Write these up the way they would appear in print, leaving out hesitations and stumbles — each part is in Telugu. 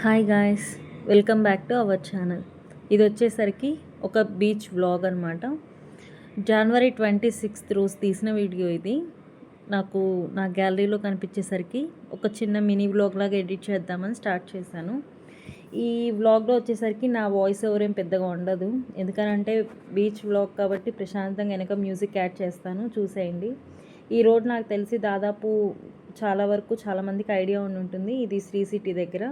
Hi guys, welcome back to our channel. ఇది వచ్చేసరికి ఒక బీచ్ వ్లాగ్ అనమాట. జనవరి 26th రోజు తీసిన వీడియో ఇది. నాకు నా గ్యాలరీలో కనిపించేసరికి ఒక చిన్న మినీ వ్లాగ్ లాగా ఎడిట్ చేద్దామని స్టార్ట్ చేశాను. ఈ వ్లాగ్లో వచ్చేసరికి నా వాయిస్ ఓవర్ ఏం పెద్దగా ఉండదు, ఎందుకనంటే బీచ్ వ్లాగ్ కాబట్టి ప్రశాంతంగా వెనక మ్యూజిక్ యాడ్ చేస్తాను, చూసేయండి. ఈ రోడ్ నాకు తెలిసి దాదాపు చాలామందికి ఐడియా ఉంటుంది. ఇది శ్రీ సిటీ దగ్గర.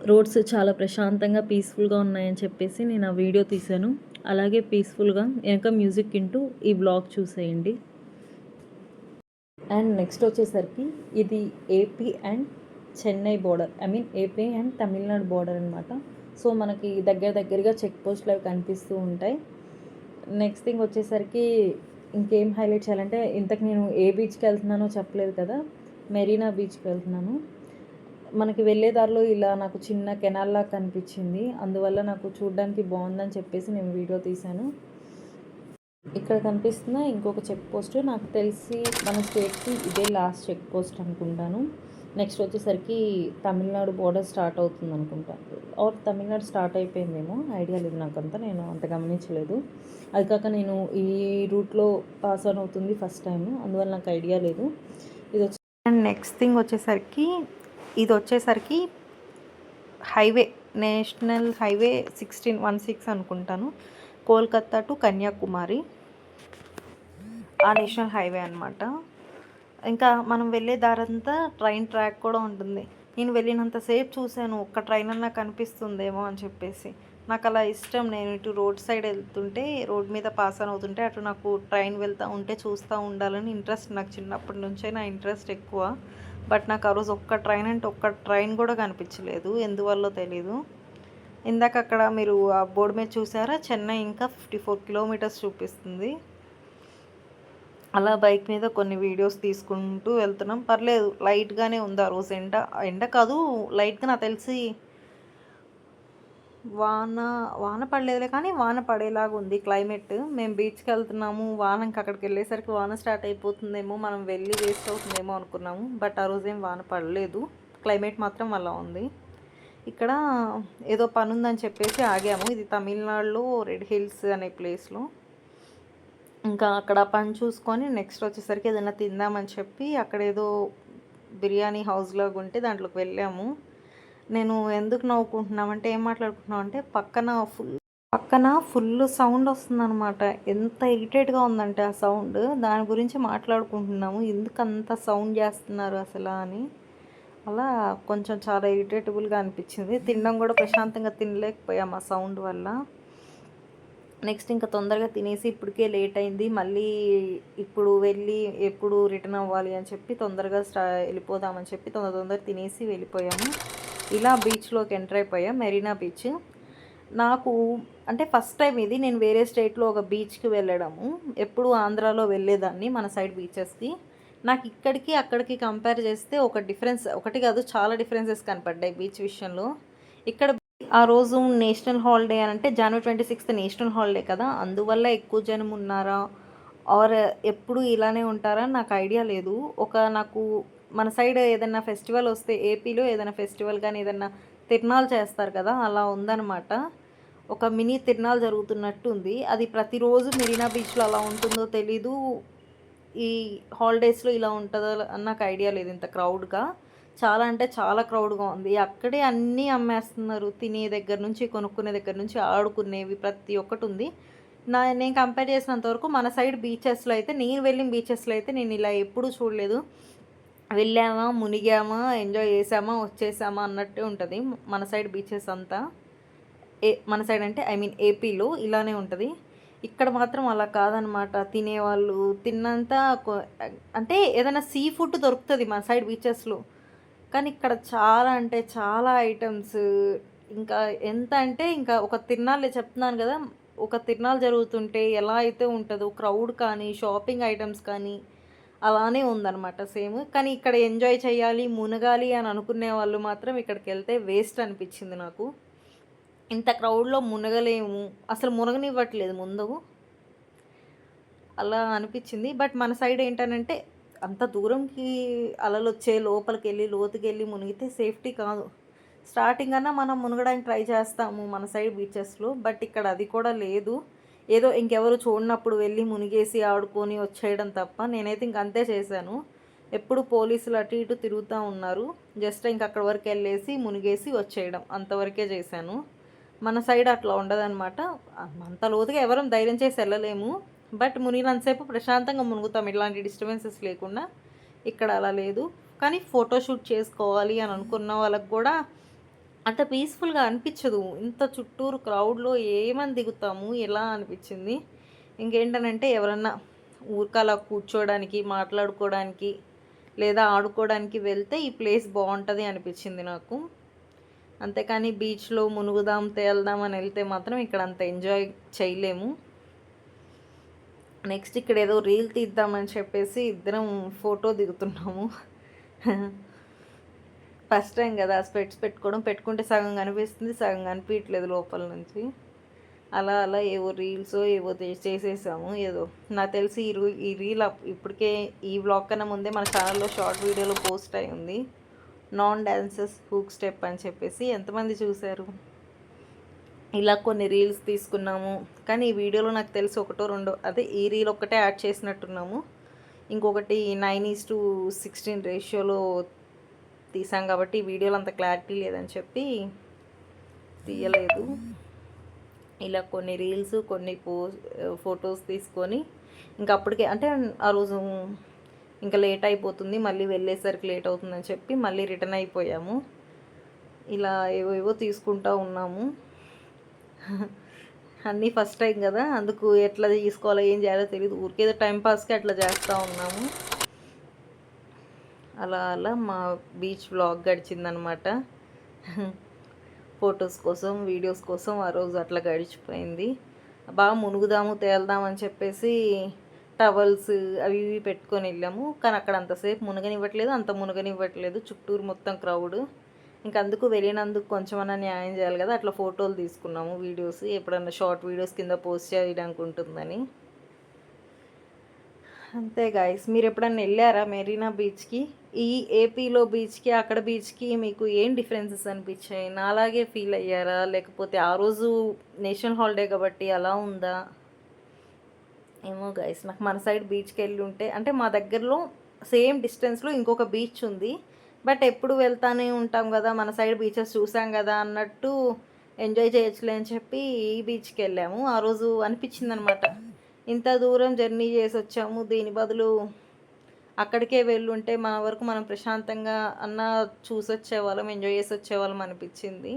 రోడ్స్ చాలా ప్రశాంతంగా పీస్ఫుల్గా ఉన్నాయని చెప్పేసి నేను ఆ వీడియో తీశాను. అలాగే పీస్ఫుల్గా వెనక మ్యూజిక్ వింటూ ఈ వ్లాగ్ చూసేయండి. అండ్ నెక్స్ట్ వచ్చేసరికి ఇది AP and Chennai border, AP and Tamil Nadu border అనమాట. సో మనకి దగ్గరగా చెక్ పోస్ట్లు అవి కనిపిస్తూ ఉంటాయి. నెక్స్ట్ థింగ్ వచ్చేసరికి ఇంకేం హైలైట్ చేయాలంటే, ఇంతకు నేను ఏ బీచ్కి వెళ్తున్నానో చెప్పలేదు కదా, మెరీనా బీచ్కి వెళ్తున్నాను. మనకి వెళ్ళే దారిలో ఇలా నాకు చిన్న కెనాల్లా కనిపించింది, అందువల్ల నాకు చూడడానికి బాగుందని చెప్పేసి నేను వీడియో తీశాను. ఇక్కడ కనిపిస్తున్న ఇంకొక చెక్ పోస్ట్, నాకు తెలిసి మన స్టేట్కి ఇదే లాస్ట్ చెక్ పోస్ట్ అనుకుంటాను. నెక్స్ట్ వచ్చేసరికి తమిళనాడు బోర్డర్ స్టార్ట్ అవుతుంది అనుకుంటాను, ఆర్ తమిళనాడు స్టార్ట్ అయిపోయిందేమో, ఐడియా లేదు నాకంతా, నేను అంత గమనించలేదు. అది కాక నేను ఈ రూట్లో పాస్ ఆన్ అవుతుంది ఫస్ట్ టైం, అందువల్ల నాకు ఐడియా లేదు. ఇది వచ్చి అండ్ నెక్స్ట్ థింగ్ వచ్చేసరికి ఇది వచ్చేసరికి హైవే, నేషనల్ హైవే 1616 అనుకుంటాను, కోల్కత్తా టు కన్యాకుమారి, ఆ నేషనల్ హైవే అనమాట. ఇంకా మనం వెళ్ళే దారంతా ట్రైన్ ట్రాక్ కూడా ఉంటుంది. నేను వెళ్ళినంతసేపు చూశాను, ఒక్క ట్రైన్ అన్నా కనిపిస్తుందేమో అని చెప్పేసి. నాకు అలా ఇష్టం, నేను ఇటు రోడ్ సైడ్ వెళ్తుంటే, రోడ్ మీద పాస్ ఆన్ అవుతుంటే అటు నాకు ట్రైన్ వెళ్తూ ఉంటే చూస్తూ ఉండాలని ఇంట్రెస్ట్, నాకు చిన్నప్పటి నుంచే నా ఇంట్రెస్ట్ ఎక్కువ. బట్ నాకు ఆ రోజు ఒక్క ట్రైన్ కూడా కనిపించలేదు, ఎందువల్లో తెలీదు. ఇందాక అక్కడ మీరు ఆ బోర్డు మీద చూసారా, చెన్నై ఇంకా 54 కిలోమీటర్స్ చూపిస్తుంది. అలా బైక్ మీద కొన్ని వీడియోస్ తీసుకుంటూ వెళ్తున్నాం, పర్లేదు, లైట్గానే ఉంది ఆ రోజు. ఎండ కాదు, లైట్గా, నాకు తెలిసి వాన పడలేదులే, కానీ వాన పడేలాగా ఉంది క్లైమేట్. మేము బీచ్కి వెళ్తున్నాము, వాన ఇంకా అక్కడికి వెళ్ళేసరికి వాన స్టార్ట్ అయిపోతుందేమో, మనం వెళ్ళి వేస్ట్ అవుతుందేమో అనుకున్నాము. బట్ ఆ రోజు ఏం వాన పడలేదు, క్లైమేట్ మాత్రం అలా ఉంది. ఇక్కడ ఏదో పని ఉందని చెప్పేసి ఆగాము. ఇది తమిళనాడులో రెడ్ హిల్స్ అనే ప్లేస్లో. ఇంకా అక్కడ పని చూసుకొని నెక్స్ట్ వచ్చేసరికి ఏదైనా తిందామని చెప్పి అక్కడ ఏదో బిర్యానీ హౌస్ లాగా ఉంటే దాంట్లోకి వెళ్ళాము. నేను ఎందుకు నవ్వుకుంటున్నామంటే, ఏం మాట్లాడుకుంటున్నామంటే, పక్కన ఫుల్ సౌండ్ వస్తుందన్నమాట. ఎంత ఇరిటేట్గా ఉందంటే ఆ సౌండ్, దాని గురించి మాట్లాడుకుంటున్నాము, ఎందుకు అంత సౌండ్ చేస్తున్నారు అసలు అని. అలా కొంచెం చాలా ఇరిటేటబుల్గా అనిపించింది. తినడం కూడా ప్రశాంతంగా తినలేకపోయాము ఆ సౌండ్ వల్ల. నెక్స్ట్ ఇంకా తొందరగా తినేసి, ఇప్పటికే లేట్ అయింది, మళ్ళీ ఇప్పుడు వెళ్ళి ఎప్పుడు రిటర్న్ అవ్వాలి అని చెప్పి తొందరగా వెళ్ళిపోదామని చెప్పి తొందర తినేసి వెళ్ళిపోయాము. ఇలా బీచ్లోకి ఎంటర్ అయిపోయాం, మెరీనా బీచ్. నాకు అంటే ఫస్ట్ టైం ఇది, నేను వేరే స్టేట్లో ఒక బీచ్కి వెళ్ళడము. ఎప్పుడు ఆంధ్రాలో వెళ్ళేదాన్ని మన సైడ్ బీచెస్కి. నాకు ఇక్కడికి అక్కడికి కంపేర్ చేస్తే ఒక డిఫరెన్స్, ఒకటి కాదు చాలా డిఫరెన్సెస్ కనపడ్డాయి బీచ్ విషయంలో. ఇక్కడ ఆ రోజు నేషనల్ హాలిడే అని అంటే జనవరి 26th నేషనల్ హాలిడే కదా, అందువల్ల ఎక్కువ జనం ఉన్నారా, ఆర్ ఎప్పుడు ఇలానే ఉంటారా నాకు ఐడియా లేదు. నాకు మన సైడ్ ఏదైనా ఫెస్టివల్ వస్తే, ఏపీలో ఏదైనా ఫెస్టివల్ కానీ ఏదైనా తిరునాళ్ళు చేస్తారు కదా, అలా ఉందన్నమాట. ఒక మినీ తిరునాళ్ళు జరుగుతున్నట్టు ఉంది. అది ప్రతిరోజు మెరీనా బీచ్లో అలా ఉంటుందో తెలీదు, ఈ హాలిడేస్లో ఇలా ఉంటుందో అని నాకు ఐడియా లేదు. ఇంత క్రౌడ్గా, చాలా అంటే చాలా క్రౌడ్గా ఉంది. అక్కడే అన్నీ అమ్మేస్తున్నారు, తినే దగ్గర నుంచి కొనుక్కునే దగ్గర నుంచి ఆడుకునేవి ప్రతి ఒక్కటి ఉంది. నేను కంపేర్ చేసినంతవరకు మన సైడ్ బీచెస్లో అయితే, నేను వెళ్ళిన బీచెస్లో అయితే నేను ఇలా ఎప్పుడూ చూడలేదు. వెళ్ళామా, మునిగామా, ఎంజాయ్ చేసామా, వచ్చేసామా అన్నట్టే ఉంటుంది మన సైడ్ బీచెస్ అంతా. మన సైడ్ అంటే ఏపీలో ఇలానే ఉంటుంది. ఇక్కడ మాత్రం అలా కాదనమాట. తినేవాళ్ళు తిన్నంత అంటే ఏదైనా సీ ఫుడ్ దొరుకుతుంది మన సైడ్ బీచెస్లో, కానీ ఇక్కడ చాలా అంటే చాలా ఐటమ్స్. ఇంకా ఎంత అంటే, ఇంకా ఒక తిరునాళ్ళే చెప్తున్నాను కదా, ఒక తిరునాళ్ళు జరుగుతుంటే ఎలా అయితే ఉంటుందో క్రౌడ్ కానీ షాపింగ్ ఐటమ్స్ కానీ అలానే ఉందన్నమాట సేమ్. కానీ ఇక్కడ ఎంజాయ్ చేయాలి, మునగాలి అని అనుకునే వాళ్ళు మాత్రం ఇక్కడికి వెళ్తే వేస్ట్ అనిపించింది నాకు. ఇంత క్రౌడ్లో మునగలేము, అసలు మునగనివ్వట్లేదు ముందు, అలా అనిపించింది. బట్ మన సైడ్ ఏంటనంటే, అంత దూరంకి అలలు వచ్చే లోపలికి వెళ్ళి లోతుకి వెళ్ళి మునిగితే సేఫ్టీ కాదు. స్టార్టింగ్ అన్నా మనం మునగడానికి ట్రై చేస్తాము మన సైడ్ బీచెస్లో, బట్ ఇక్కడ అది కూడా లేదు. ఏదో ఇంకెవరు చూడనప్పుడు వెళ్ళి మునిగేసి ఆడుకొని వచ్చేయడం తప్ప నేనైతే ఇంక అంతే చేశాను. ఎప్పుడు పోలీసులు అటు ఇటు తిరుగుతూ ఉన్నారు, జస్ట్ ఇంక అక్కడ వరకు వెళ్ళేసి మునిగేసి వచ్చేయడం అంతవరకే చేశాను. మన సైడ్ అట్లా ఉండదన్నమాట. అంత లోతుగా ఎవరం ధైర్యం చేసి వెళ్ళలేము, బట్ మునిగినంతసేపు ప్రశాంతంగా మునుగుతాం ఇలాంటి డిస్టర్బెన్సెస్ లేకుండా. ఇక్కడ అలా లేదు. కానీ ఫోటోషూట్ చేసుకోవాలి అని అనుకున్న వాళ్ళకి కూడా అంత పీస్ఫుల్గా అనిపించదు. ఇంత చుట్టూరు క్రౌడ్లో ఏమని దిగుతాము ఎలా అనిపించింది. ఇంకేంటనంటే ఎవరన్నా ఊరికలా కూర్చోడానికి, మాట్లాడుకోవడానికి లేదా ఆడుకోవడానికి వెళ్తే ఈ ప్లేస్ బాగుంటుంది అనిపించింది నాకు. అంతేకాని బీచ్లో మునుగుదాం తేల్దాం అని వెళ్తే మాత్రం ఇక్కడ అంత ఎంజాయ్ చేయలేము. నెక్స్ట్ ఇక్కడ ఏదో రీల్ తీద్దామని చెప్పేసి ఇద్దరం ఫోటో దిగుతున్నాము. ఫస్ట్ టైం కదా స్పెట్స్ పెట్టుకోవడం, పెట్టుకుంటే సగం కనిపిస్తుంది సగం కనిపించట్లేదు లోపల నుంచి. అలా అలా ఏవో రీల్స్ ఏవో చేసేసాము. ఏదో నాకు తెలిసి ఈ రీల్ ఇప్పటికే ఈ బ్లాగ్ కన్నా ముందే మన ఛానల్లో షార్ట్ వీడియోలో పోస్ట్ అయి ఉంది. నాన్ డాన్సెస్ హూక్ స్టెప్ అని చెప్పేసి ఎంతమంది చూశారు. ఇలా కొన్ని రీల్స్ తీసుకున్నాము, కానీ ఈ వీడియోలో నాకు తెలిసి ఒకటో రెండో అదే ఈ రీల్ ఒక్కటే యాడ్ చేసినట్టున్నాము. ఇంకొకటి 9:16 రేషియోలో తీసాం కాబట్టి ఈ వీడియోలో అంత క్లారిటీ లేదని చెప్పి తీయలేదు. ఇలా కొన్ని రీల్స్ కొన్ని ఫొటోస్ తీసుకొని ఇంకా అప్పటికే అంటే ఆ రోజు ఇంకా లేట్ అయిపోతుంది, మళ్ళీ వెళ్ళేసరికి లేట్ అవుతుందని చెప్పి మళ్ళీ రిటర్న్ అయిపోయాము. ఇలా ఏవేవో తీసుకుంటూ ఉన్నాము. అన్నీ ఫస్ట్ టైం కదా, అందుకు ఎట్లా తీసుకోవాలో ఏం చేయాలో తెలియదు, ఊరికేదో టైంపాస్కి అట్లా చేస్తూ ఉన్నాము. అలా అలా మా బీచ్ వ్లాగ్ గడిచిందనమాట. ఫొటోస్ కోసం వీడియోస్ కోసం ఆ రోజు అట్లా గడిచిపోయింది. బాగా మునుగుదాము తేల్దామని చెప్పేసి టవల్స్ అవి ఇవి పెట్టుకొని వెళ్ళాము, కానీ అక్కడ అంతసేపు మునగనివ్వట్లేదు, అంత మునగనివ్వట్లేదు, చుట్టూరు మొత్తం క్రౌడ్. ఇంకా అందుకు వెళ్ళినందుకు కొంచెమన్నా న్యాయం చేయాలి కదా, అట్లా ఫోటోలు తీసుకున్నాము, వీడియోస్ ఎప్పుడన్నా షార్ట్ వీడియోస్ కింద పోస్ట్ చేయడానికి ఉంటుందని. అంతే గాయస్, మీరు ఎప్పుడన్నా వెళ్ళారా మెరీనా బీచ్కి? ఈ ఏపీలో బీచ్కి అక్కడ బీచ్కి మీకు ఏం డిఫరెన్సెస్ అనిపించాయి? నాలాగే ఫీల్ అయ్యారా, లేకపోతే ఆ రోజు నేషనల్ హాలిడే కాబట్టి అలా ఉందా ఏమో గైస్. నాకు మన సైడ్ బీచ్కి వెళ్ళి ఉంటే అంటే మా దగ్గరలో సేమ్ డిస్టెన్స్లో ఇంకొక బీచ్ ఉంది, బట్ ఎప్పుడు వెళ్తానే ఉంటాం కదా, మన సైడ్ బీచెస్ చూసాం కదా అన్నట్టు ఎంజాయ్ చేయొచ్చులే అని చెప్పి ఈ బీచ్కి వెళ్ళాము. ఆ రోజు అనిపించింది అనమాట, ఇంత దూరం జర్నీ చేసి వచ్చాము, దీని బదులు అక్కడికే వెళ్ళుంటే మన వరకు మనం ప్రశాంతంగా అన్న చూసి వచ్చేవాళ్ళం, ఎంజాయ్ చేసి వచ్చేవాళ్ళం అనిపించింది.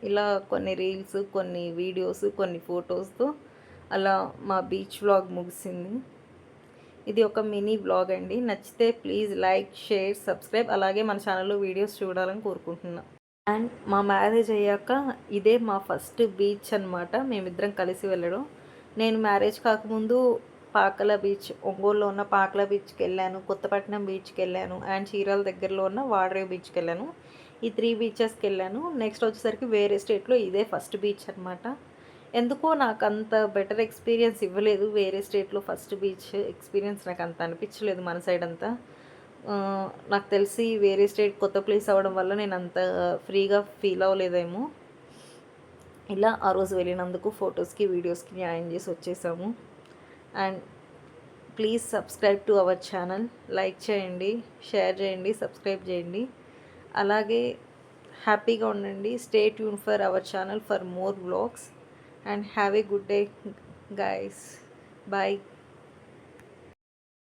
ఇలా కొన్ని రీల్స్ కొన్ని వీడియోస్ కొన్ని ఫొటోస్తో అలా మా బీచ్ వ్లాగ్ ముగిసింది. ఇది ఒక మినీ వ్లాగ్ అండి. నచ్చితే ప్లీజ్ లైక్ షేర్ సబ్స్క్రైబ్, అలాగే మన ఛానల్లో వీడియోస్ చూడాలని కోరుకుంటున్నాం. అండ్ మా మ్యారేజ్ అయ్యాక ఇదే మా ఫస్ట్ బీచ్ అనమాట, మేమిద్దరం కలిసి వెళ్ళడం. నేను మ్యారేజ్ కాకముందు పాకల బీచ్, ఒంగోలులో ఉన్న పాకల బీచ్కి వెళ్ళాను, కొత్తపట్నం బీచ్కి వెళ్ళాను, అండ్ చీరాల దగ్గరలో ఉన్న వాడరేవు బీచ్కి వెళ్ళాను. ఈ 3 బీచెస్కి వెళ్ళాను. నెక్స్ట్ వచ్చేసరికి వేరే స్టేట్లో ఇదే ఫస్ట్ బీచ్ అనమాట. ఎందుకో నాకు అంత బెటర్ ఎక్స్పీరియన్స్ ఇవ్వలేదు, వేరే స్టేట్లో ఫస్ట్ బీచ్ ఎక్స్పీరియన్స్ నాకు అంత అనిపించలేదు మన సైడ్ అంతా. నాకు తెలిసి వేరే స్టేట్ కొత్త ప్లేస్ అవ్వడం వల్ల నేను అంత ఫ్రీగా ఫీల్ అవ్వలేదేమో. ఇలా ఆ రోజు వెళ్ళినందుకు ఫొటోస్కి వీడియోస్కి న్యాయం చేసి వచ్చేసాము. And please subscribe to our channel, like చేయండి, షేర్ చేయండి, సబ్స్క్రైబ్ చేయండి. అలాగే హ్యాపీగా ఉండండి. Stay tune for our channel for more vlogs and have a good day guys. Bye.